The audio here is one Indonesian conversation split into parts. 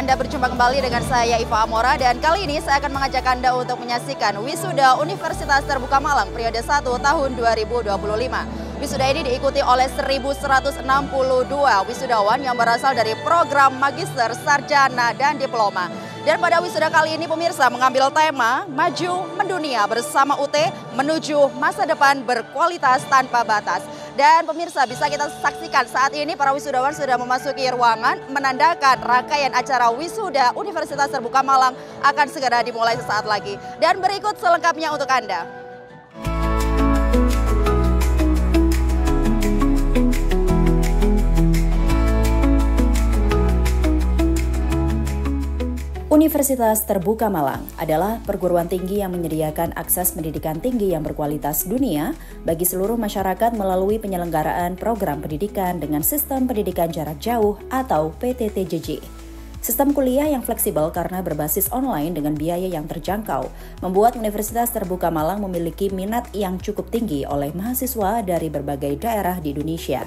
Anda berjumpa kembali dengan saya Iva Amora dan kali ini saya akan mengajak Anda untuk menyaksikan Wisuda Universitas Terbuka Malang periode 1 tahun 2025. Wisuda ini diikuti oleh 1.162 wisudawan yang berasal dari program magister, sarjana, dan diploma. Dan pada wisuda kali ini pemirsa mengambil tema Maju Mendunia bersama UT menuju masa depan berkualitas tanpa batas. Dan pemirsa bisa kita saksikan saat ini para wisudawan sudah memasuki ruangan menandakan rangkaian acara wisuda Universitas Terbuka Malang akan segera dimulai sesaat lagi. Dan berikut selengkapnya untuk Anda. Universitas Terbuka Malang adalah perguruan tinggi yang menyediakan akses pendidikan tinggi yang berkualitas dunia bagi seluruh masyarakat melalui penyelenggaraan program pendidikan dengan sistem pendidikan jarak jauh atau PTTJJ. Sistem kuliah yang fleksibel karena berbasis online dengan biaya yang terjangkau membuat Universitas Terbuka Malang memiliki minat yang cukup tinggi oleh mahasiswa dari berbagai daerah di Indonesia.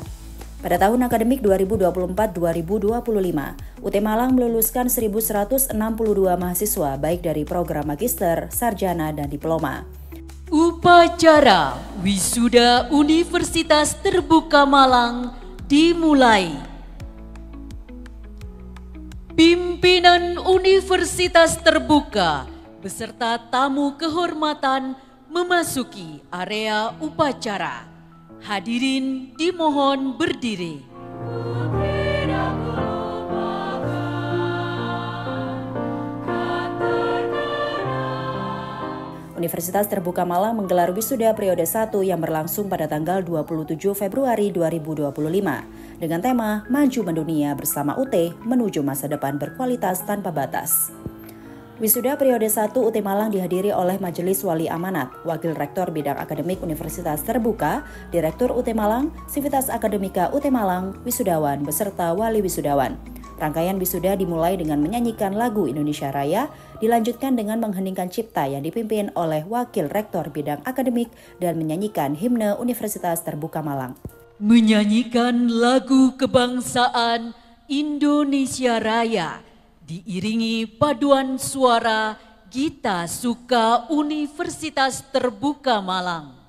Pada tahun akademik 2024-2025, UT Malang meluluskan 1.162 mahasiswa baik dari program magister, sarjana, dan diploma. Upacara Wisuda Universitas Terbuka Malang dimulai. Pimpinan Universitas Terbuka beserta tamu kehormatan memasuki area upacara. Hadirin dimohon berdiri. Universitas Terbuka Malang menggelar wisuda periode 1 yang berlangsung pada tanggal 27 Februari 2025 dengan tema Maju Mendunia bersama UT menuju masa depan berkualitas tanpa batas. Wisuda periode 1 UT Malang dihadiri oleh Majelis Wali Amanat, Wakil Rektor Bidang Akademik Universitas Terbuka, Direktur UT Malang, Sivitas Akademika UT Malang, wisudawan beserta wali wisudawan. Rangkaian wisuda dimulai dengan menyanyikan lagu Indonesia Raya, dilanjutkan dengan mengheningkan cipta yang dipimpin oleh Wakil Rektor Bidang Akademik dan menyanyikan himne Universitas Terbuka Malang. Menyanyikan lagu kebangsaan Indonesia Raya diiringi paduan suara Gita Suka Universitas Terbuka Malang.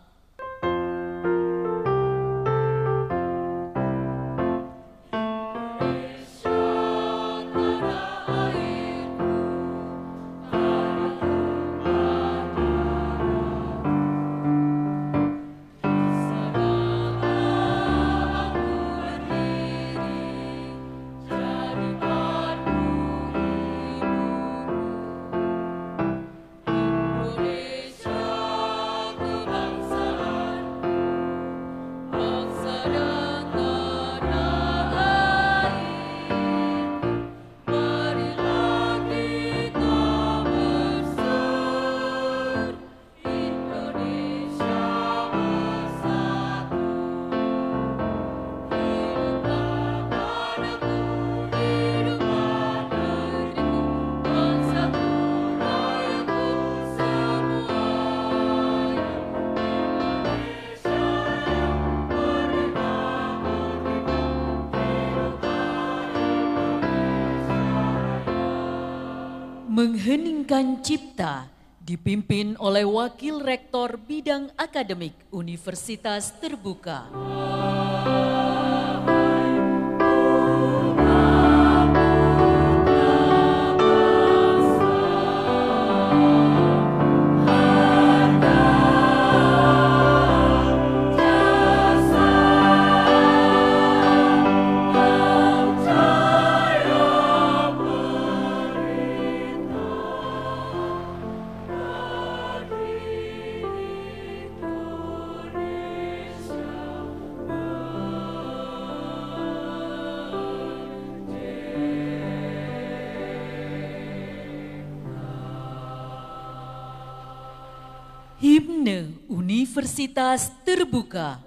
Mengheningkan cipta dipimpin oleh Wakil Rektor Bidang Akademik Universitas Terbuka. Himne Universitas Terbuka.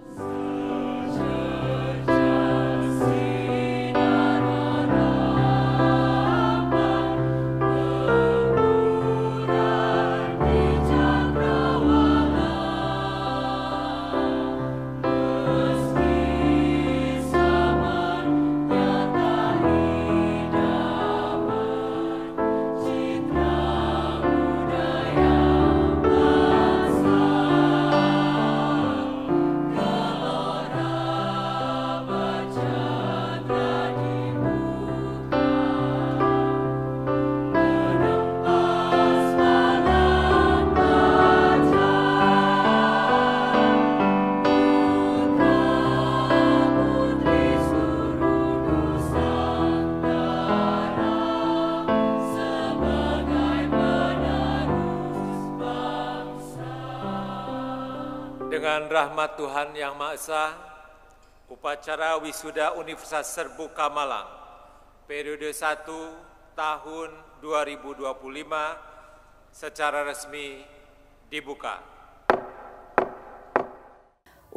Dengan rahmat Tuhan Yang Maha Esa, upacara wisuda Universitas Terbuka Malang periode 1 tahun 2025 secara resmi dibuka.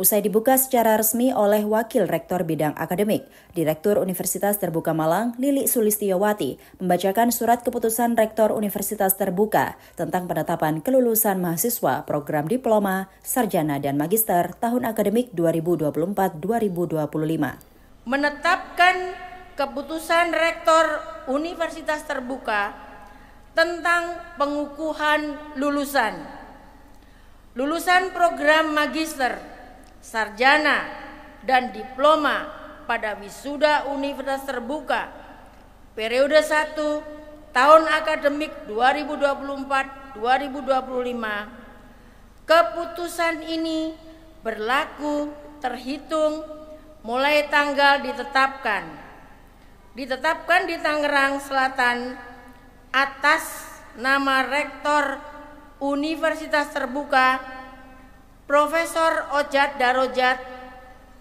Usai dibuka secara resmi oleh Wakil Rektor Bidang Akademik, Direktur Universitas Terbuka Malang, Lili Sulistiyowati, membacakan surat keputusan Rektor Universitas Terbuka tentang penetapan kelulusan mahasiswa program diploma, sarjana, dan magister tahun akademik 2024-2025. Menetapkan keputusan Rektor Universitas Terbuka tentang pengukuhan lulusan program magister, sarjana, dan diploma pada wisuda Universitas Terbuka periode 1 tahun akademik 2024-2025. Keputusan ini berlaku terhitung mulai tanggal ditetapkan di Tangerang Selatan atas nama Rektor Universitas Terbuka Profesor Ojat Darojat,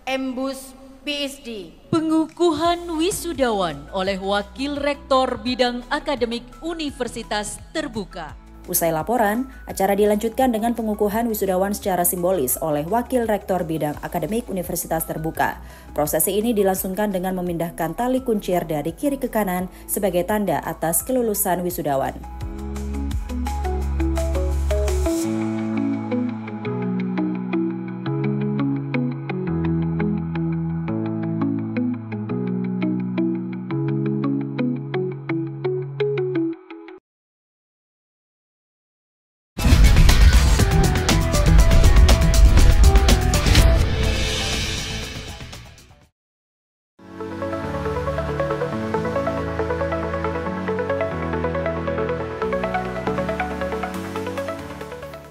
Embus, PhD. Pengukuhan wisudawan oleh Wakil Rektor Bidang Akademik Universitas Terbuka. Usai laporan, acara dilanjutkan dengan pengukuhan wisudawan secara simbolis oleh Wakil Rektor Bidang Akademik Universitas Terbuka. Prosesi ini dilangsungkan dengan memindahkan tali kuncir dari kiri ke kanan sebagai tanda atas kelulusan wisudawan.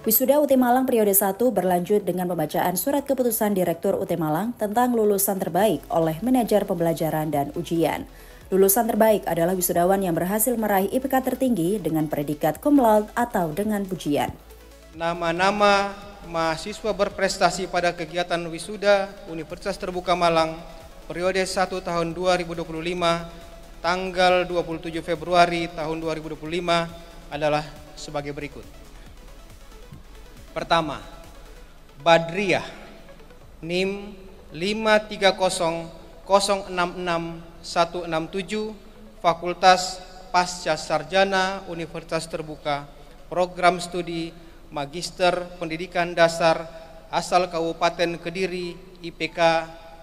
Wisuda UT Malang periode 1 berlanjut dengan pembacaan surat keputusan Direktur UT Malang tentang lulusan terbaik oleh manajer pembelajaran dan ujian. Lulusan terbaik adalah wisudawan yang berhasil meraih IPK tertinggi dengan predikat cum laude atau dengan pujian. Nama-nama mahasiswa berprestasi pada kegiatan wisuda Universitas Terbuka Malang periode 1 tahun 2025 tanggal 27 Februari tahun 2025 adalah sebagai berikut. Pertama, Badriah, NIM 530066167, Fakultas Pasca Sarjana Universitas Terbuka, Program Studi Magister Pendidikan Dasar, asal Kabupaten Kediri, IPK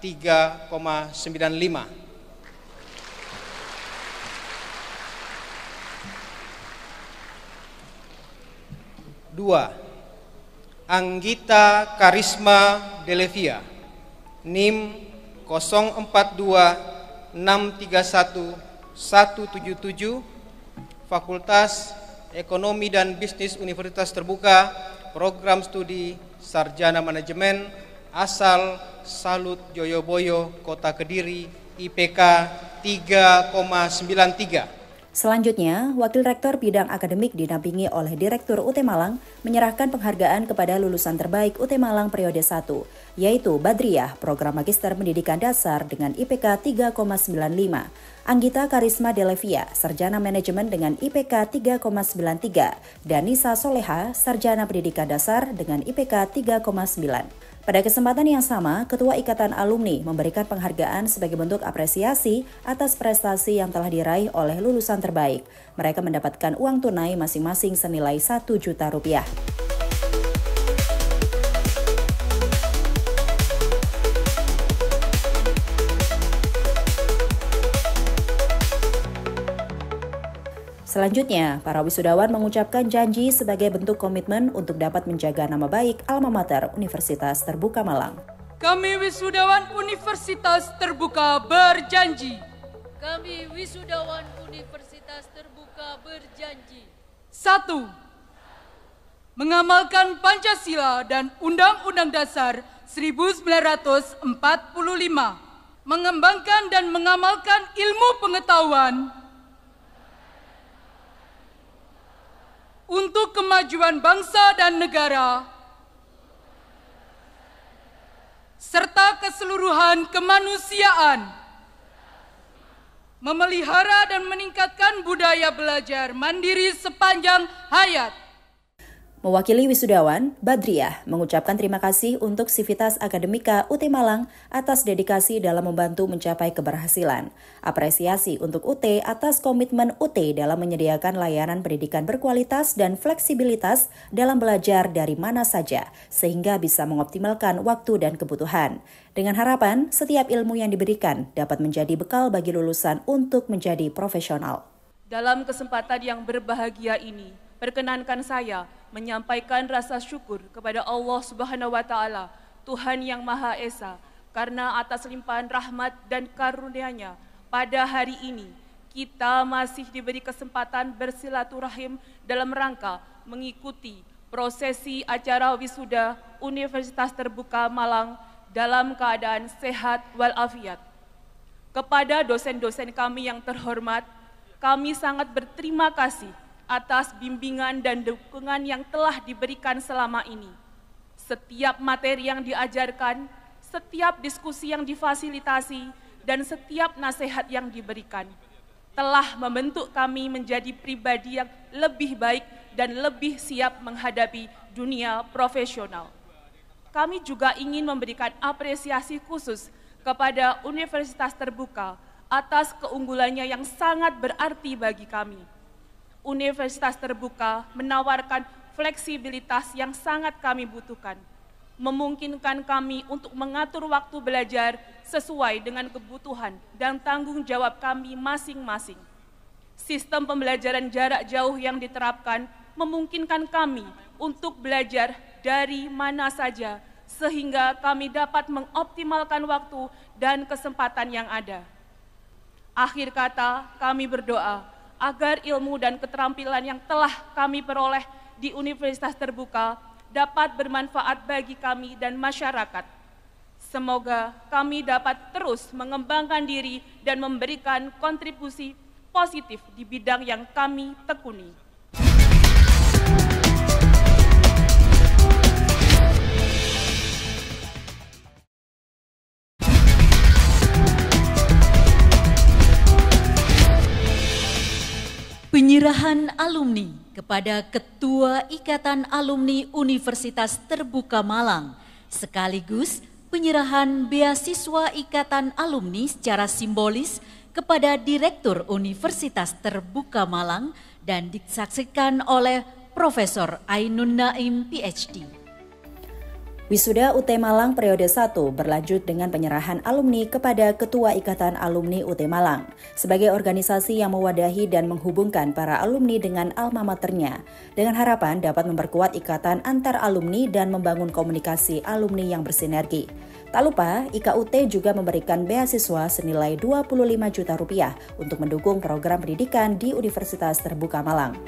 3,95. Dua, Anggita Karisma Delevia, NIM 0426311177, Fakultas Ekonomi dan Bisnis Universitas Terbuka, Program Studi Sarjana Manajemen, asal Salut Joyoboyo, Kota Kediri, IPK 3,93. Selanjutnya, Wakil Rektor Bidang Akademik didampingi oleh Direktur UT Malang menyerahkan penghargaan kepada lulusan terbaik UT Malang periode 1, yaitu Badriah, Program Magister Pendidikan Dasar dengan IPK 3,95, Anggita Karisma Delevia, Sarjana Manajemen dengan IPK 3,93, dan Nisa Soleha, Sarjana Pendidikan Dasar dengan IPK 3,9. Pada kesempatan yang sama, Ketua Ikatan Alumni memberikan penghargaan sebagai bentuk apresiasi atas prestasi yang telah diraih oleh lulusan terbaik. Mereka mendapatkan uang tunai masing-masing senilai Rp1 juta. Selanjutnya, para wisudawan mengucapkan janji sebagai bentuk komitmen untuk dapat menjaga nama baik Alma Mater Universitas Terbuka Malang. Kami wisudawan Universitas Terbuka berjanji. Kami wisudawan Universitas Terbuka berjanji. 1. Mengamalkan Pancasila dan Undang-Undang Dasar 1945. Mengembangkan dan mengamalkan ilmu pengetahuan untuk kemajuan bangsa dan negara, serta keseluruhan kemanusiaan, memelihara dan meningkatkan budaya belajar mandiri sepanjang hayat. Mewakili wisudawan, Badriah mengucapkan terima kasih untuk Sivitas Akademika UT Malang atas dedikasi dalam membantu mencapai keberhasilan. Apresiasi untuk UT atas komitmen UT dalam menyediakan layanan pendidikan berkualitas dan fleksibilitas dalam belajar dari mana saja, sehingga bisa mengoptimalkan waktu dan kebutuhan. Dengan harapan, setiap ilmu yang diberikan dapat menjadi bekal bagi lulusan untuk menjadi profesional. Dalam kesempatan yang berbahagia ini, perkenankan saya menyampaikan rasa syukur kepada Allah Subhanahu wa Ta'ala, Tuhan yang Maha Esa, karena atas limpahan rahmat dan karunia-Nya pada hari ini kita masih diberi kesempatan bersilaturahim dalam rangka mengikuti prosesi acara wisuda Universitas Terbuka Malang dalam keadaan sehat walafiat. Kepada dosen-dosen kami yang terhormat, kami sangat berterima kasih atas bimbingan dan dukungan yang telah diberikan selama ini. Setiap materi yang diajarkan, setiap diskusi yang difasilitasi, dan setiap nasihat yang diberikan telah membentuk kami menjadi pribadi yang lebih baik dan lebih siap menghadapi dunia profesional. Kami juga ingin memberikan apresiasi khusus kepada Universitas Terbuka atas keunggulannya yang sangat berarti bagi kami. Universitas Terbuka menawarkan fleksibilitas yang sangat kami butuhkan, memungkinkan kami untuk mengatur waktu belajar sesuai dengan kebutuhan dan tanggung jawab kami masing-masing. Sistem pembelajaran jarak jauh yang diterapkan memungkinkan kami untuk belajar dari mana saja, sehingga kami dapat mengoptimalkan waktu dan kesempatan yang ada. Akhir kata, kami berdoa agar ilmu dan keterampilan yang telah kami peroleh di Universitas Terbuka dapat bermanfaat bagi kami dan masyarakat. Semoga kami dapat terus mengembangkan diri dan memberikan kontribusi positif di bidang yang kami tekuni. Penyerahan alumni kepada Ketua Ikatan Alumni Universitas Terbuka Malang, sekaligus penyerahan beasiswa Ikatan Alumni secara simbolis kepada Direktur Universitas Terbuka Malang dan disaksikan oleh Profesor Ainun Naim, PhD. Wisuda UT Malang periode 1 berlanjut dengan penyerahan alumni kepada Ketua Ikatan Alumni UT Malang sebagai organisasi yang mewadahi dan menghubungkan para alumni dengan alma maternya dengan harapan dapat memperkuat ikatan antar alumni dan membangun komunikasi alumni yang bersinergi. Tak lupa, IKUT juga memberikan beasiswa senilai Rp25 juta untuk mendukung program pendidikan di Universitas Terbuka Malang.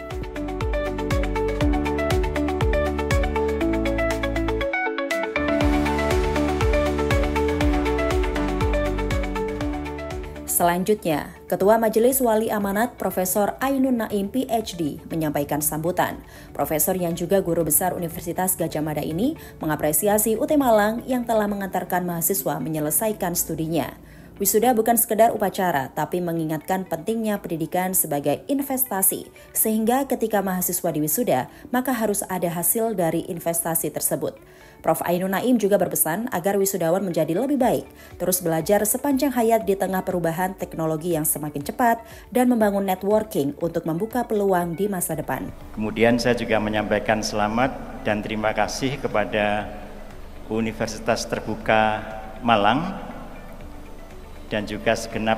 Selanjutnya, Ketua Majelis Wali Amanat Profesor Ainun Naim PhD menyampaikan sambutan. Profesor yang juga guru besar Universitas Gadjah Mada ini mengapresiasi UT Malang yang telah mengantarkan mahasiswa menyelesaikan studinya. Wisuda bukan sekedar upacara, tapi mengingatkan pentingnya pendidikan sebagai investasi, sehingga ketika mahasiswa diwisuda, maka harus ada hasil dari investasi tersebut. Prof. Ainun Naim juga berpesan agar wisudawan menjadi lebih baik, terus belajar sepanjang hayat di tengah perubahan teknologi yang semakin cepat, dan membangun networking untuk membuka peluang di masa depan. Kemudian saya juga menyampaikan selamat dan terima kasih kepada Universitas Terbuka Malang, dan juga segenap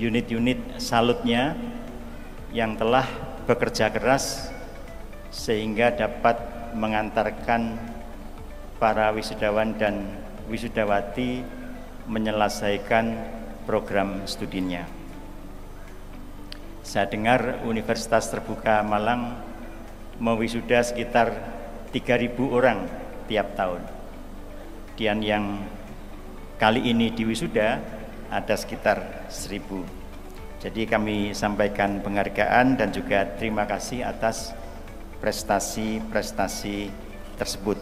unit-unit salutnya yang telah bekerja keras sehingga dapat mengantarkan para wisudawan dan wisudawati menyelesaikan program studinya. Saya dengar Universitas Terbuka Malang mewisuda sekitar 3.000 orang tiap tahun. Dan yang kali ini diwisuda ada sekitar 1.000. Jadi kami sampaikan penghargaan dan juga terima kasih atas prestasi-prestasi tersebut.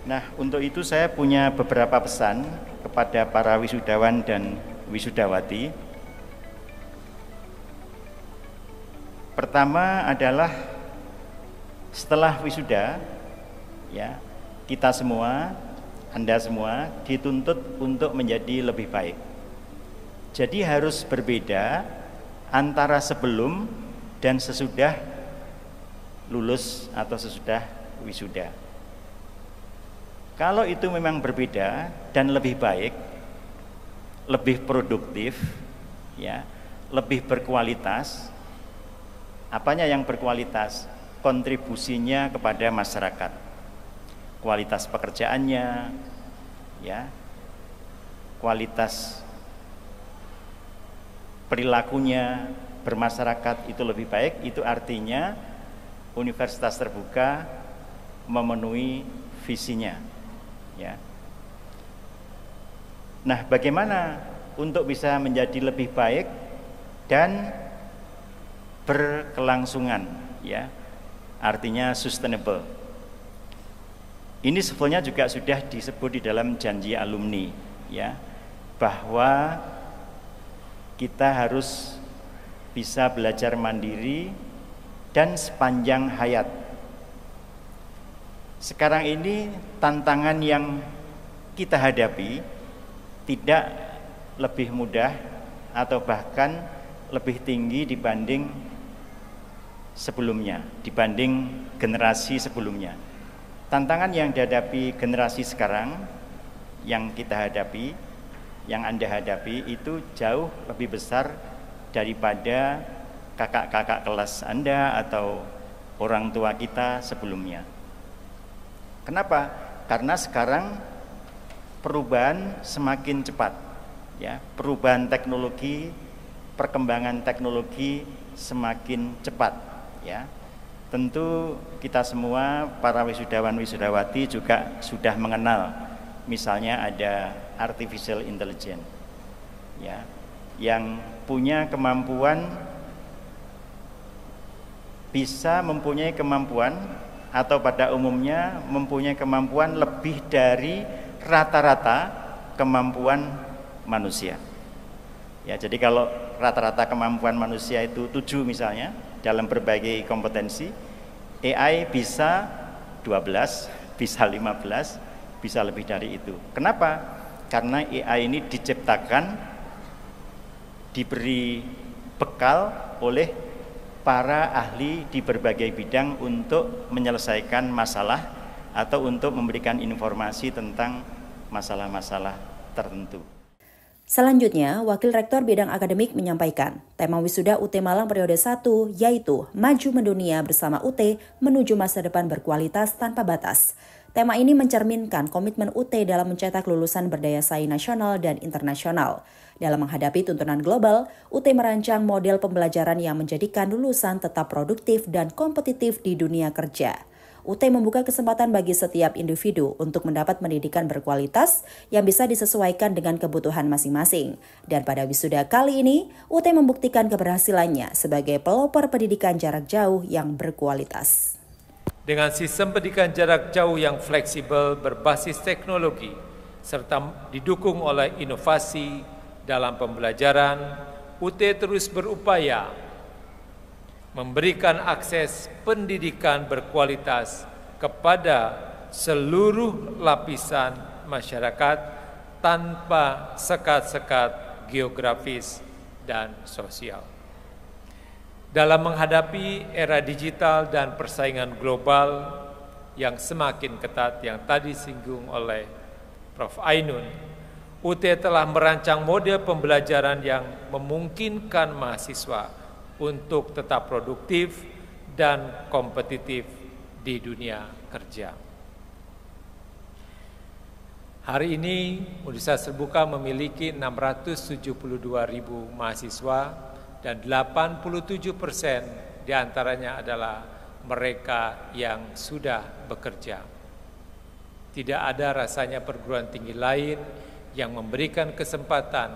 Nah, untuk itu saya punya beberapa pesan kepada para wisudawan dan wisudawati. Pertama adalah setelah wisuda, ya, kita semua, Anda semua dituntut untuk menjadi lebih baik. Jadi harus berbeda antara sebelum dan sesudah lulus atau sesudah wisuda. Kalau itu memang berbeda dan lebih baik, lebih produktif, ya, lebih berkualitas. Apanya yang berkualitas? Kontribusinya kepada masyarakat. Kualitas pekerjaannya, ya. Kualitas perilakunya bermasyarakat itu lebih baik, itu artinya Universitas Terbuka memenuhi visinya, ya. Nah, bagaimana untuk bisa menjadi lebih baik dan berkelangsungan, ya, artinya sustainable. Ini sebetulnya juga sudah disebut di dalam janji alumni, ya, bahwa kita harus bisa belajar mandiri dan sepanjang hayat. Sekarang ini tantangan yang kita hadapi tidak lebih mudah atau bahkan lebih tinggi dibanding sebelumnya, dibanding generasi sebelumnya. Tantangan yang dihadapi generasi sekarang, yang kita hadapi, yang Anda hadapi itu jauh lebih besar daripada kakak-kakak kelas Anda atau orang tua kita sebelumnya. Kenapa? Karena sekarang perubahan semakin cepat, ya, perubahan teknologi, perkembangan teknologi semakin cepat, ya. Tentu kita semua para wisudawan wisudawati juga sudah mengenal, misalnya ada artificial intelligence, ya, yang punya kemampuan, bisa mempunyai kemampuan atau pada umumnya mempunyai kemampuan lebih dari rata-rata kemampuan manusia. Ya, jadi kalau rata-rata kemampuan manusia itu 7 misalnya dalam berbagai kompetensi, AI bisa 12, bisa 15, bisa lebih dari itu. Kenapa? Karena AI ini diciptakan, diberi bekal oleh para ahli di berbagai bidang untuk menyelesaikan masalah atau untuk memberikan informasi tentang masalah-masalah tertentu. Selanjutnya, Wakil Rektor Bidang Akademik menyampaikan, tema wisuda UT Malang periode 1 yaitu Maju Mendunia bersama UT menuju masa depan berkualitas tanpa batas. Tema ini mencerminkan komitmen UT dalam mencetak lulusan berdaya saing nasional dan internasional. Dalam menghadapi tuntunan global, UT merancang model pembelajaran yang menjadikan lulusan tetap produktif dan kompetitif di dunia kerja. UT membuka kesempatan bagi setiap individu untuk mendapat pendidikan berkualitas yang bisa disesuaikan dengan kebutuhan masing-masing. Dan pada wisuda kali ini, UT membuktikan keberhasilannya sebagai pelopor pendidikan jarak jauh yang berkualitas. Dengan sistem pendidikan jarak jauh yang fleksibel berbasis teknologi, serta didukung oleh inovasi dalam pembelajaran, UT terus berupaya memberikan akses pendidikan berkualitas kepada seluruh lapisan masyarakat tanpa sekat-sekat geografis dan sosial. Dalam menghadapi era digital dan persaingan global yang semakin ketat yang tadi disinggung oleh Prof. Ainun, UT telah merancang model pembelajaran yang memungkinkan mahasiswa untuk tetap produktif dan kompetitif di dunia kerja. Hari ini Universitas Terbuka memiliki 672.000 mahasiswa dan 87% diantaranya adalah mereka yang sudah bekerja. Tidak ada rasanya perguruan tinggi lain yang memberikan kesempatan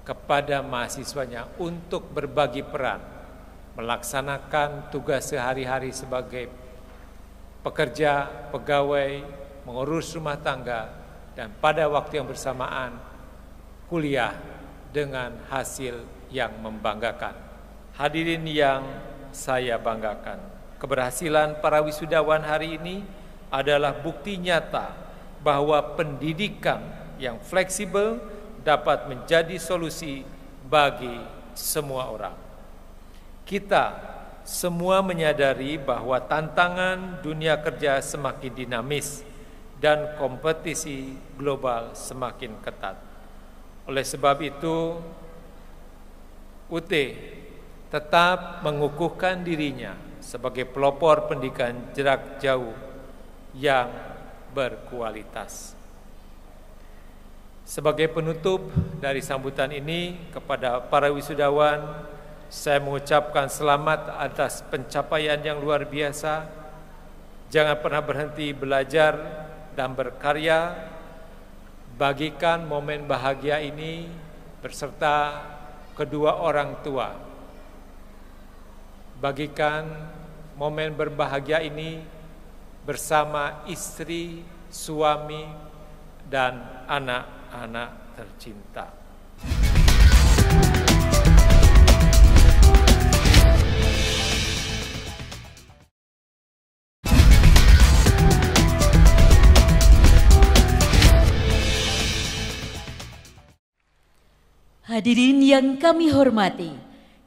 kepada mahasiswanya untuk berbagi peran, melaksanakan tugas sehari-hari sebagai pekerja, pegawai, mengurus rumah tangga, dan pada waktu yang bersamaan kuliah dengan hasil yang membanggakan. Hadirin yang saya banggakan, keberhasilan para wisudawan hari ini adalah bukti nyata bahwa pendidikan yang fleksibel dapat menjadi solusi bagi semua orang. Kita semua menyadari bahwa tantangan dunia kerja semakin dinamis dan kompetisi global semakin ketat. Oleh sebab itu, UT tetap mengukuhkan dirinya sebagai pelopor pendidikan jarak jauh yang berkualitas. Sebagai penutup dari sambutan ini, kepada para wisudawan, saya mengucapkan selamat atas pencapaian yang luar biasa. Jangan pernah berhenti belajar dan berkarya. Bagikan momen bahagia ini beserta kedua orang tua. Bagikan momen berbahagia ini bersama istri, suami, dan anak-anak tercinta. Hadirin yang kami hormati,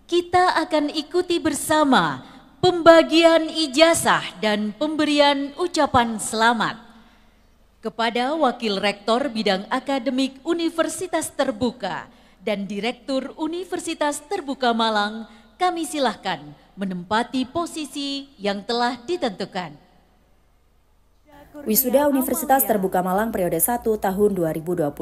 kita akan ikuti bersama pembagian ijazah dan pemberian ucapan selamat kepada Wakil Rektor Bidang Akademik Universitas Terbuka dan Direktur Universitas Terbuka Malang. Kami silahkan menempati posisi yang telah ditentukan. Wisuda Universitas Terbuka Malang periode 1 tahun 2025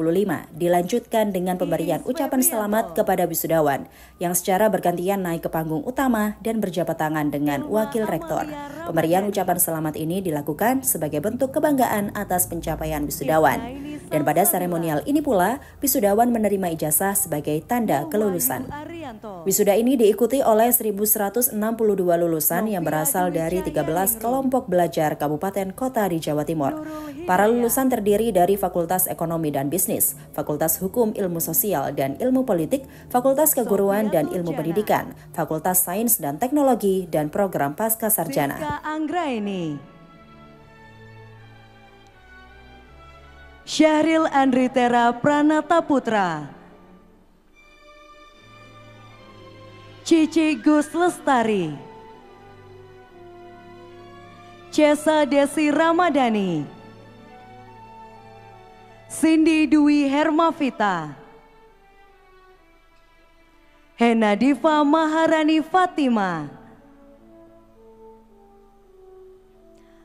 dilanjutkan dengan pemberian ucapan selamat kepada wisudawan yang secara bergantian naik ke panggung utama dan berjabat tangan dengan Wakil Rektor. Pemberian ucapan selamat ini dilakukan sebagai bentuk kebanggaan atas pencapaian wisudawan. Dan pada seremonial ini pula, wisudawan menerima ijazah sebagai tanda kelulusan. Wisuda ini diikuti oleh 1.162 lulusan yang berasal dari 13 kelompok belajar kabupaten kota di Jawa Timur. Para lulusan terdiri dari Fakultas Ekonomi dan Bisnis, Fakultas Hukum Ilmu Sosial dan Ilmu Politik, Fakultas Keguruan dan Ilmu Pendidikan, Fakultas Sains dan Teknologi, dan Program Pasca Sarjana. Syahril Andritera Pranata Putra, Cici Gus Lestari, Cesa Desi Ramadhani, Cindy Dwi Hermavita, Hena Diva Maharani Fatima,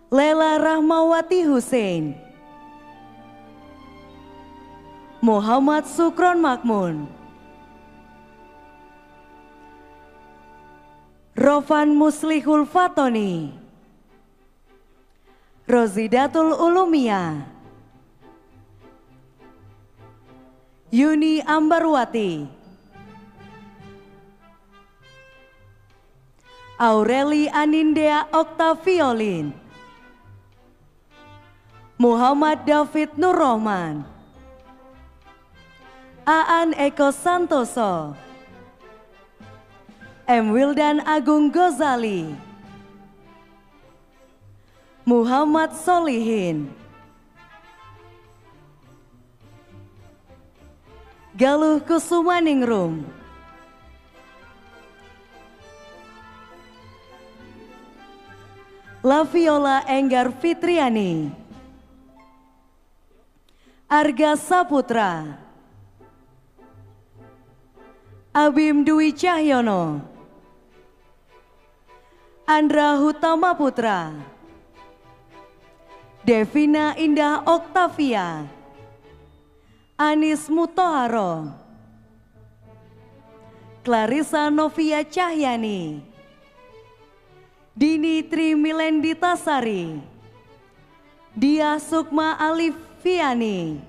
Lela Rahmawati Hussein, Muhammad Sukron Makmun, Rofan Muslihul Fatoni, Rozidatul Ulumia, Yuni Ambarwati, Aureli Anindea Oktaviolin, Muhammad David Nurrohman, Aan Eko Santoso, M. Wildan Agung Gozali, Muhammad Solihin, Galuh Kusumaningrum, Laviola Enggar Fitriani, Arga Saputra, Abim Dwi Cahyono, Andra Hutama Putra, Devina Indah Oktavia, Anis Mutoharo, Clarissa Novia Cahyani, Dini Tri Milenditasari, Dia Sukma Alifiani,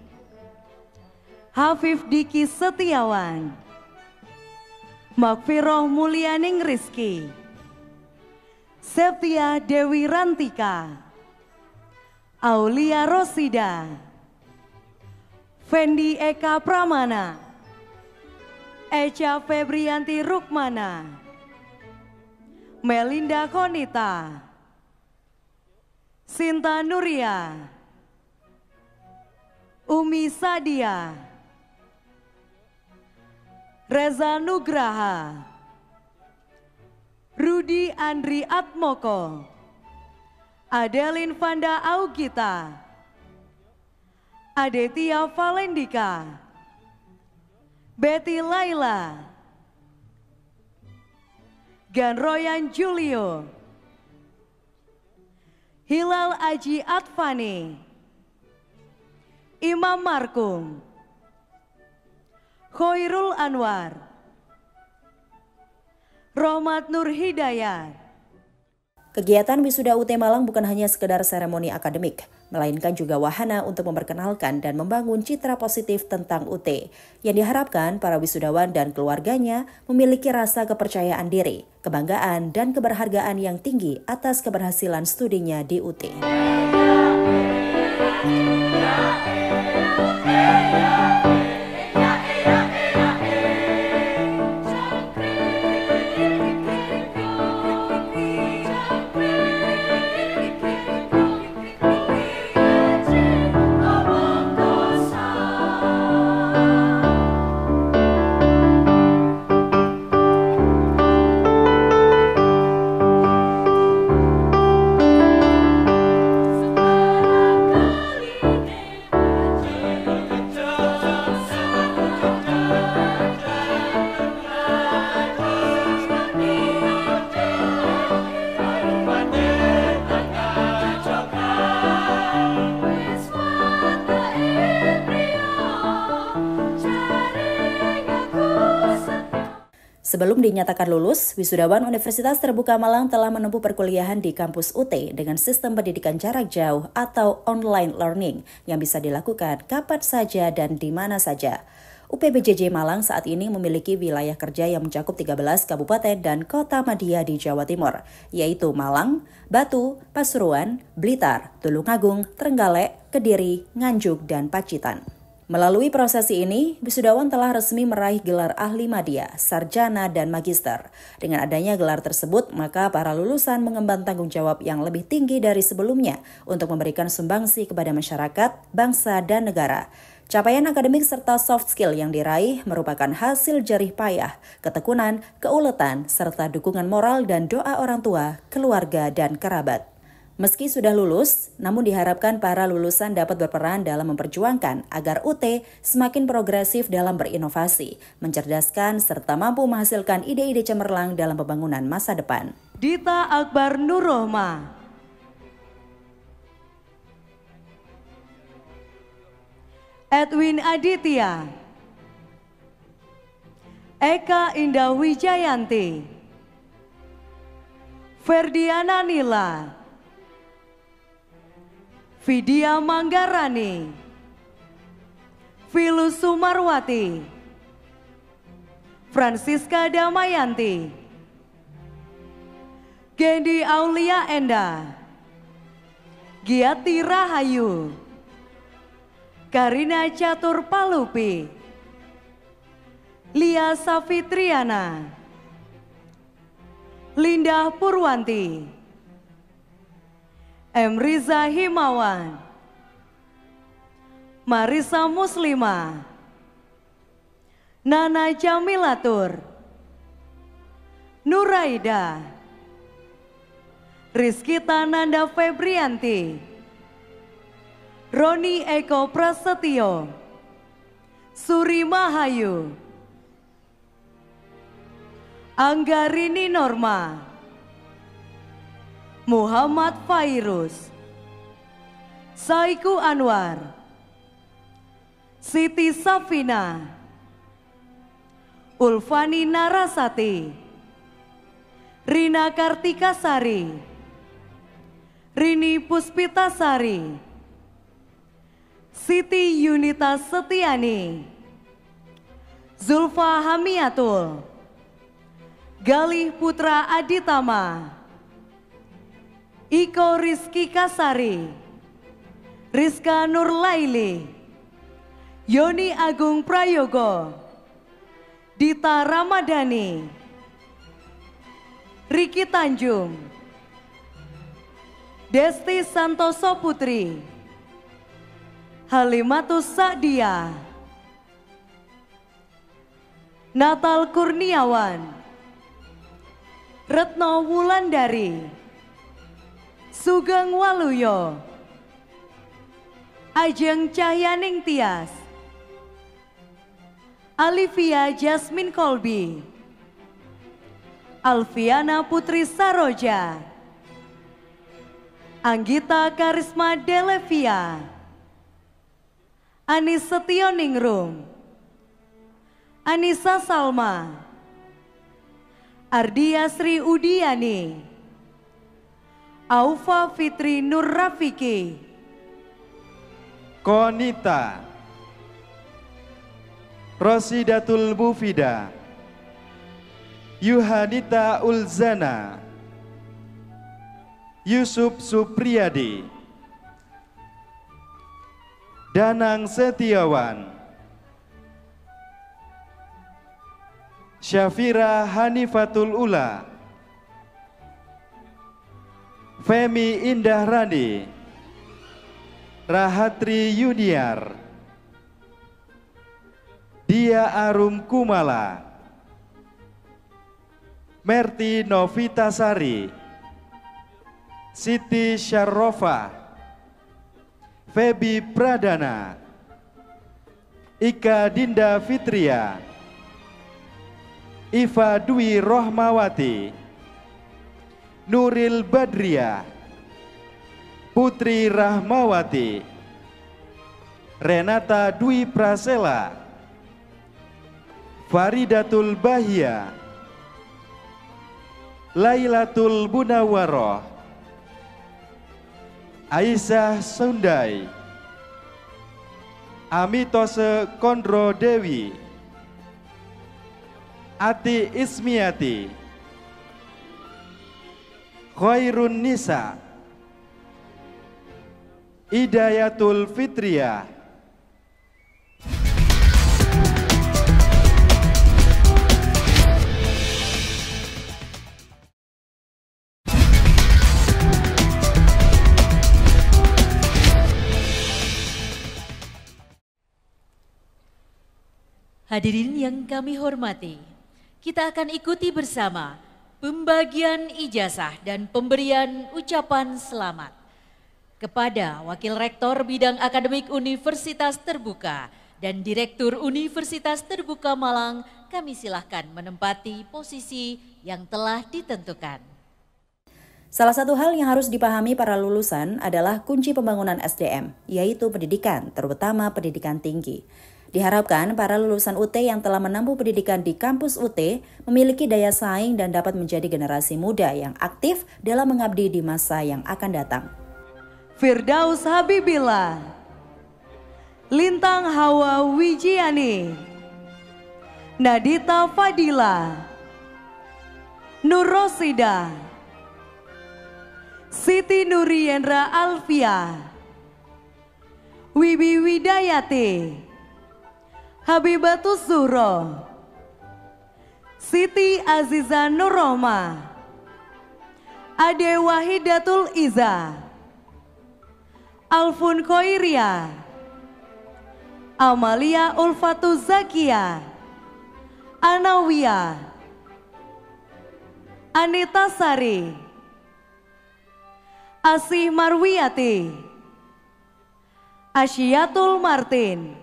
Hafif Diki Setiawan, Makfiroh Mulyaning Rizki, Septia Dewi Rantika, Aulia Rosida, Fendi Eka Pramana, Echa Febrianti Rukmana, Melinda Konita, Sinta Nuria, Umi Sadia, Reza Nugraha, Rudi Andri Atmoko, Adelin Vanda Augita, Adetia Valendika, Betty Laila, Ganroyan Julio, Hilal Aji Atfani, Imam Markum, Khairul Anwar, Rohmat Nur Hidayat. Kegiatan Wisuda UT Malang bukan hanya sekedar seremoni akademik, melainkan juga wahana untuk memperkenalkan dan membangun citra positif tentang UT, yang diharapkan para wisudawan dan keluarganya memiliki rasa kepercayaan diri, kebanggaan, dan keberhargaan yang tinggi atas keberhasilan studinya di UT. Sebelum dinyatakan lulus, wisudawan Universitas Terbuka Malang telah menempuh perkuliahan di kampus UT dengan sistem pendidikan jarak jauh atau online learning yang bisa dilakukan kapan saja dan di mana saja. UPBJJ Malang saat ini memiliki wilayah kerja yang mencakup 13 kabupaten dan kota madya di Jawa Timur, yaitu Malang, Batu, Pasuruan, Blitar, Tulungagung, Trenggalek, Kediri, Nganjuk, dan Pacitan. Melalui prosesi ini, wisudawan telah resmi meraih gelar ahli madya, sarjana, dan magister. Dengan adanya gelar tersebut, maka para lulusan mengemban tanggung jawab yang lebih tinggi dari sebelumnya untuk memberikan sumbangsi kepada masyarakat, bangsa, dan negara. Capaian akademik serta soft skill yang diraih merupakan hasil jerih payah, ketekunan, keuletan, serta dukungan moral dan doa orang tua, keluarga, dan kerabat. Meski sudah lulus, namun diharapkan para lulusan dapat berperan dalam memperjuangkan agar UT semakin progresif dalam berinovasi, mencerdaskan, serta mampu menghasilkan ide-ide cemerlang dalam pembangunan masa depan. Dita Akbar Nurrohma, Edwin Aditya, Eka Indah Wijayanti, Ferdiana Nila, Vidya Manggarani, Filus Sumarwati, Francisca Damayanti, Gendi Aulia Enda, Giati Rahayu, Karina Catur Palupi, Lia Safitriana, Linda Purwanti, M. Riza Himawan, Marisa Muslima, Nana Jamilatur, Nuraida, Rizkita Nanda Febrianti, Roni Eko Prasetyo, Suri Mahayu, Anggarini Norma, Muhammad Fairuz, Saiku Anwar, Siti Safina, Ulfani Narasati, Rina Kartikasari, Rini Puspitasari, Siti Yunita Setiani, Zulfa Hamiatul, Galih Putra Aditama, Iko Rizky Kasari, Rizka Nurlaili, Yoni Agung Prayogo, Dita Ramadhani, Riki Tanjung, Desti Santoso Putri, Halimatus Sa'dia, Natal Kurniawan, Retno Wulandari, Sugeng Waluyo, Ajeng Cahyaning Tias, Alivia Jasmine Kolbi, Alfiana Putri Saroja, Anggita Karisma Delevia, Anis Setioningrum, Anissa Salma, Ardia Sri Udiani, Aufa Fitri Nur Rafiki, Konita, Rosidatul Mufida, Yuhanita Ulzana, Yusuf Supriyadi, Danang Setiawan, Syafira Hanifatul Ula, Femi Indah Rani, Rahatri Yuniar, Dia Arum Kumala, Merti Novitasari, Siti Syarrofa, Febi Pradana, Ika Dinda Fitria, Iva Dwi Rohmawati, Nuril Badria, Putri Rahmawati, Renata Dwi Prasela, Faridatul Bahia, Lailatul Bunawaroh, Aisyah Sundai, Amitose Kondro Dewi, Ati Ismiati, Khairun Nisa, Hidayatul Fitriyah, Hadirin yang kami hormati, kita akan ikuti bersama pembagian ijazah dan pemberian ucapan selamat kepada Wakil Rektor Bidang Akademik Universitas Terbuka dan Direktur Universitas Terbuka Malang. Kami silahkan menempati posisi yang telah ditentukan. Salah satu hal yang harus dipahami para lulusan adalah kunci pembangunan SDM, yaitu pendidikan, terutama pendidikan tinggi. Diharapkan para lulusan UT yang telah menempuh pendidikan di kampus UT memiliki daya saing dan dapat menjadi generasi muda yang aktif dalam mengabdi di masa yang akan datang. Firdaus Habibillah, Lintang Hawa Wijiani, Nadita Fadila, Nur Rosida, Siti Nuriendra Alfia, Wibi Widayati, Habibatus Zuhro, Siti Aziza Nurroma, Ade Wahidatul Iza, Alfun Khoiria, Amalia Ulfatu Zakia, Anawia, Anita Sari, Asih Marwiyati, Asyiatul Martin,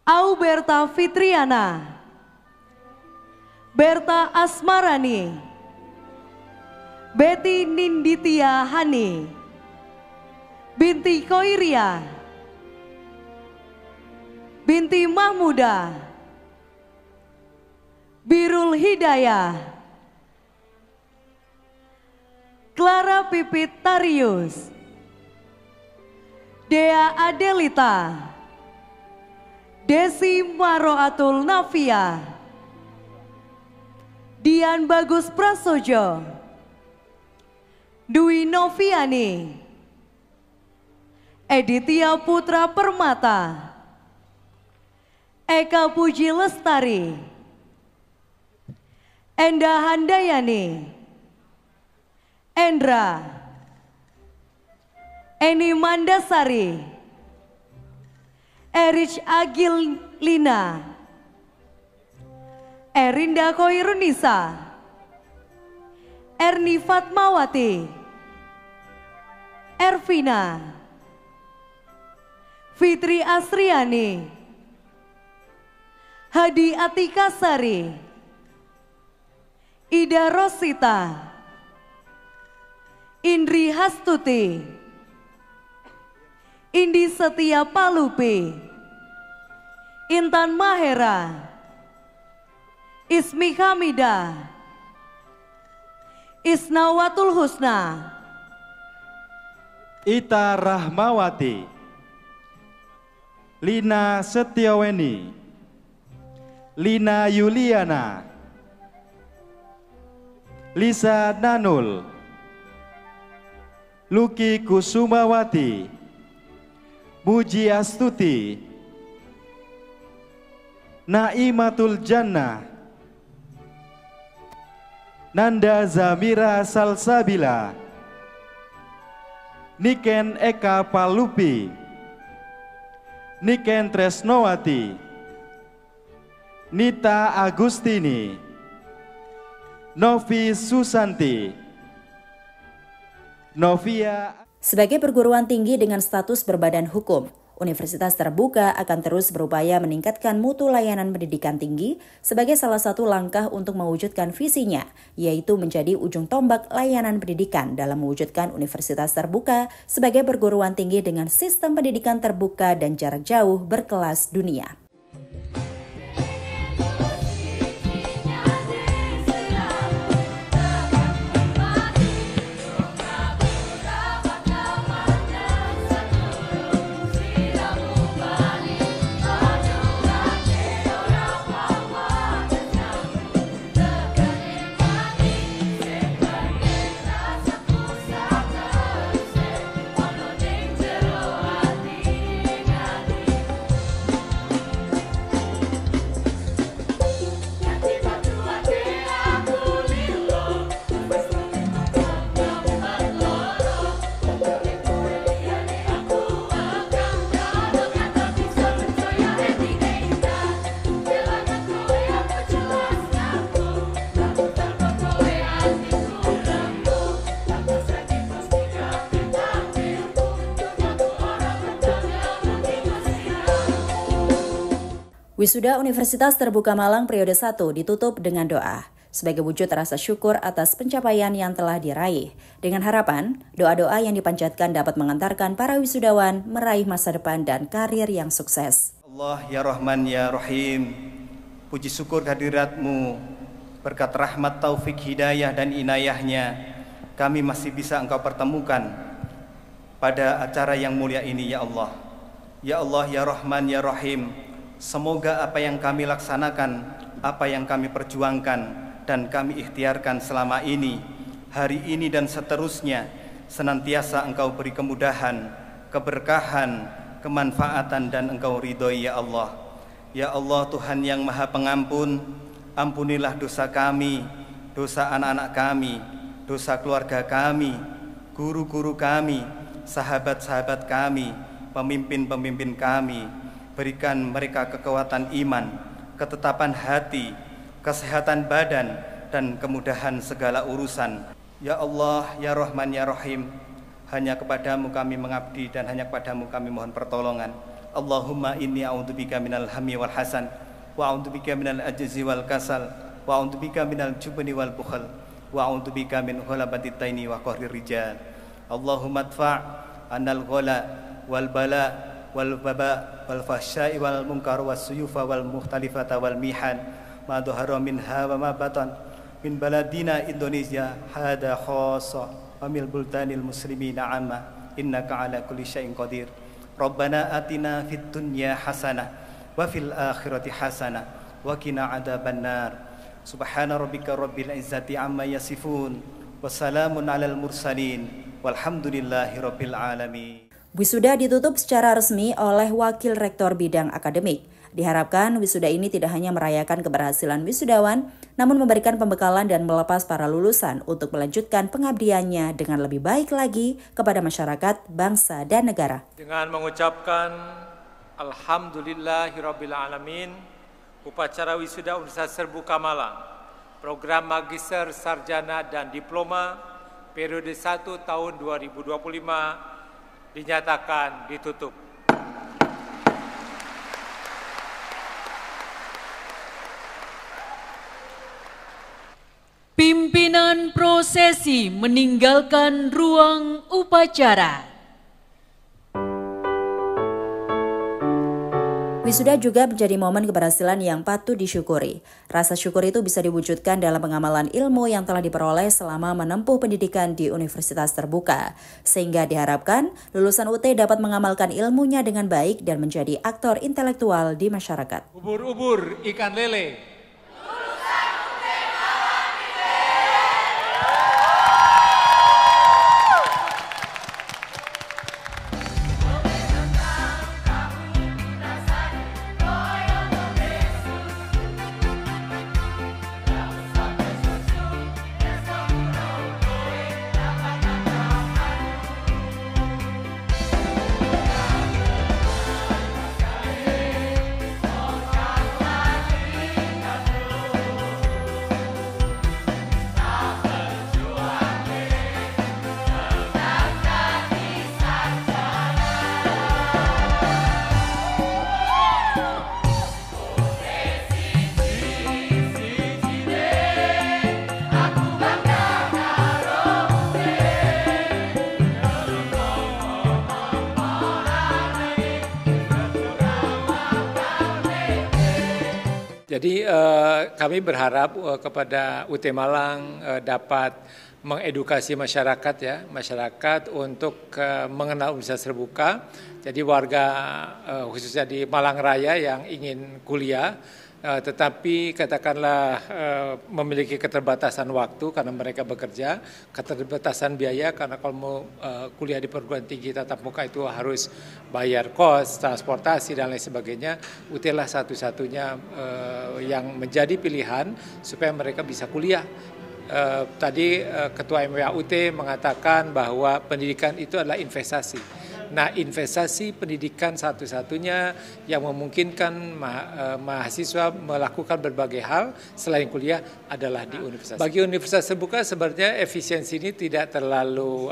Auberta Fitriana, Berta Asmarani, Betty Ninditya Hani, Binti Khoiria, Binti Mahmuda, Birul Hidayah, Clara Pipit Tarius, Dea Adelita, Desi Maroatul Nafia, Dian Bagus Prasojo, Dwi Noviani, Editya Putra Permata, Eka Puji Lestari, Enda Handayani, Endra, Eni Mandasari, Erich Agil Lina, Erinda Khoirunisa, Erni Fatmawati, Ervina, Fitri Asriani, Hadi Atika Sari, Ida Rosita, Indri Hastuti, Indi Setia Palupi, Intan Mahera, Ismi Hamidah, Isnawatul Husna, Ita Rahmawati, Lina Setiaweni, Lina Yuliana, Lisa Nanul, Luki Kusumawati, Muji Astuti, Naimatul Jannah, Nanda Zamira Salsabila, Niken Eka Palupi, Niken Tresnowati, Nita Agustini, Novi Susanti, Novia. Sebagai perguruan tinggi dengan status berbadan hukum, Universitas Terbuka akan terus berupaya meningkatkan mutu layanan pendidikan tinggi sebagai salah satu langkah untuk mewujudkan visinya, yaitu menjadi ujung tombak layanan pendidikan dalam mewujudkan Universitas Terbuka sebagai perguruan tinggi dengan sistem pendidikan terbuka dan jarak jauh berkelas dunia. Wisuda Universitas Terbuka Malang periode 1 ditutup dengan doa, sebagai wujud rasa syukur atas pencapaian yang telah diraih. Dengan harapan, doa-doa yang dipanjatkan dapat mengantarkan para wisudawan meraih masa depan dan karir yang sukses. Allah ya Rahman ya Rahim, puji syukur kehadirat-Mu, berkat rahmat taufik hidayah dan inayahnya, kami masih bisa Engkau pertemukan pada acara yang mulia ini ya Allah. Ya Allah, ya Rahman, ya Rahim, semoga apa yang kami laksanakan, apa yang kami perjuangkan dan kami ikhtiarkan selama ini, hari ini dan seterusnya, senantiasa Engkau beri kemudahan, keberkahan, kemanfaatan dan Engkau ridhoi ya Allah. Ya Allah, Tuhan yang Maha Pengampun, ampunilah dosa kami, dosa anak-anak kami, dosa keluarga kami, guru-guru kami, sahabat-sahabat kami, pemimpin-pemimpin kami. Berikan mereka kekuatan iman, ketetapan hati, kesehatan badan, dan kemudahan segala urusan. Ya Allah, ya Rahman, ya Rahim, hanya kepadamu kami mengabdi dan hanya kepadamu kami mohon pertolongan. Allahumma inni a'udzubika minal hammi wal hasan, wa a'udzubika minal ajzi wal kasal, wa a'udzubika minal jubni wal bukhl, wa a'udzubika min ghalabatit taini wa qahrir rijal. Allahumma adfa' anal ghala wal bala wal baba wal fahsya'i wal munkar was suyufa wal mukhtalifata wal mihan ma dhahara minha wa ma batan min baladina Indonesia hada khassa wa mil buldanil muslimina amma innaka ala kulli syai'in qadir. Rabbana atina fid dunya hasanah wa fil akhirati hasanah wa qina adzabannar. Subhana rabbika rabbil izzati amma yasifun wa salamun alal mursalin walhamdulillahi rabbil alamin. Wisuda ditutup secara resmi oleh Wakil Rektor Bidang Akademik. Diharapkan wisuda ini tidak hanya merayakan keberhasilan wisudawan, namun memberikan pembekalan dan melepas para lulusan untuk melanjutkan pengabdiannya dengan lebih baik lagi kepada masyarakat, bangsa, dan negara. Dengan mengucapkan Alhamdulillahirabbil alamin, upacara wisuda Universitas Terbuka Malang, program Magister, Sarjana, dan Diploma periode 1 tahun 2025 dinyatakan ditutup. Pimpinan prosesi meninggalkan ruang upacara. Wisuda juga menjadi momen keberhasilan yang patut disyukuri. Rasa syukur itu bisa diwujudkan dalam pengamalan ilmu yang telah diperoleh selama menempuh pendidikan di Universitas Terbuka. Sehingga diharapkan lulusan UT dapat mengamalkan ilmunya dengan baik dan menjadi aktor intelektual di masyarakat. Ubur-ubur ikan lele. Jadi kami berharap kepada UT Malang dapat mengedukasi masyarakat ya, masyarakat untuk mengenal Universitas Terbuka. Jadi warga khususnya di Malang Raya yang ingin kuliah tetapi katakanlah memiliki keterbatasan waktu karena mereka bekerja, keterbatasan biaya karena kalau mau kuliah di perguruan tinggi tatap muka itu harus bayar kos, transportasi dan lain sebagainya. UT lah satu-satunya yang menjadi pilihan supaya mereka bisa kuliah. Tadi Ketua MWA UT mengatakan bahwa pendidikan itu adalah investasi. Nah, investasi pendidikan satu-satunya yang memungkinkan mahasiswa melakukan berbagai hal selain kuliah adalah di universitas. Bagi Universitas Terbuka sebenarnya efisiensi ini tidak terlalu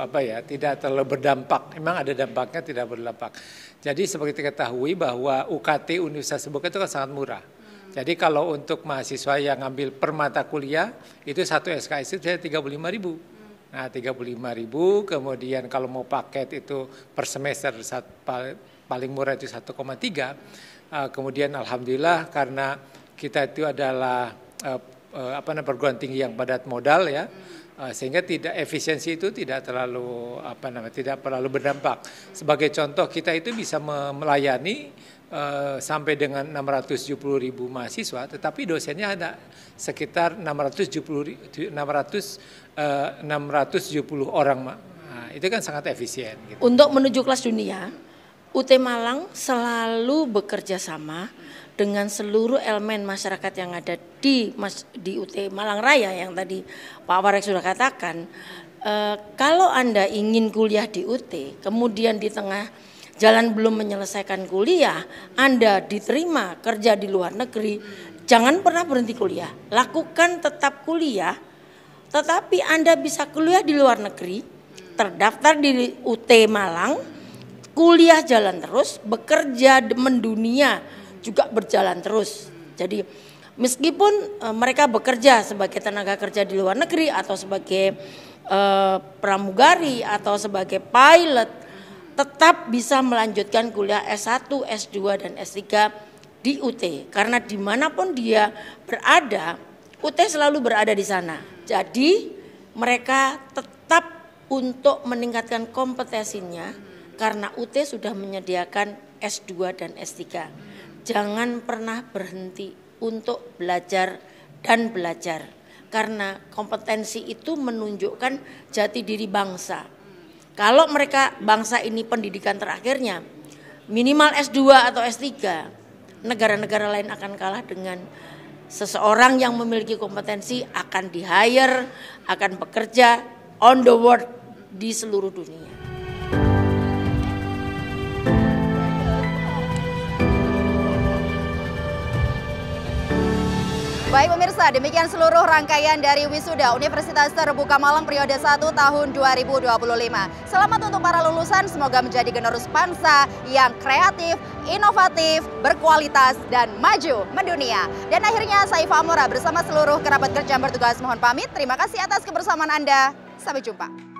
tidak terlalu berdampak. Memang ada dampaknya, tidak berdampak. Jadi seperti diketahui bahwa UKT Universitas Terbuka itu kan sangat murah. Jadi kalau untuk mahasiswa yang ngambil per mata kuliah itu satu SKS itu 35.000. Nah, 35.000, kemudian kalau mau paket itu per semester paling murah itu 1,3. Kemudian alhamdulillah karena kita itu adalah perguruan tinggi yang padat modal ya. Sehingga efisiensi itu tidak terlalu berdampak. Sebagai contoh, kita itu bisa melayani sampai dengan 670.000 mahasiswa, tetapi dosennya ada sekitar 670 orang. Nah, itu kan sangat efisien. Gitu. Untuk menuju kelas dunia, UT Malang selalu bekerja sama dengan seluruh elemen masyarakat yang ada di UT Malang Raya yang tadi Pak Warek sudah katakan. Kalau Anda ingin kuliah di UT, kemudian di tengah jalan belum menyelesaikan kuliah, Anda diterima kerja di luar negeri, jangan pernah berhenti kuliah. Lakukan tetap kuliah, tetapi Anda bisa kuliah di luar negeri, terdaftar di UT Malang, kuliah jalan terus, bekerja mendunia juga berjalan terus. Jadi meskipun mereka bekerja sebagai tenaga kerja di luar negeri atau sebagai pramugari atau sebagai pilot, tetap bisa melanjutkan kuliah S1, S2 dan S3 di UT. Karena dimanapun dia berada, UT selalu berada di sana. Jadi mereka tetap untuk meningkatkan kompetensinya karena UT sudah menyediakan S2 dan S3. Jangan pernah berhenti untuk belajar dan belajar. Karena kompetensi itu menunjukkan jati diri bangsa. Kalau mereka bangsa ini pendidikan terakhirnya minimal S2 atau S3, negara-negara lain akan kalah dengan seseorang yang memiliki kompetensi akan di-hire, akan bekerja on the world di seluruh dunia. Baik pemirsa, demikian seluruh rangkaian dari Wisuda Universitas Terbuka Malang periode 1 tahun 2025. Selamat untuk para lulusan, semoga menjadi generasi bangsa yang kreatif, inovatif, berkualitas, dan maju mendunia. Dan akhirnya saya Iva Amora bersama seluruh kerabat kerja yang bertugas mohon pamit. Terima kasih atas kebersamaan Anda. Sampai jumpa.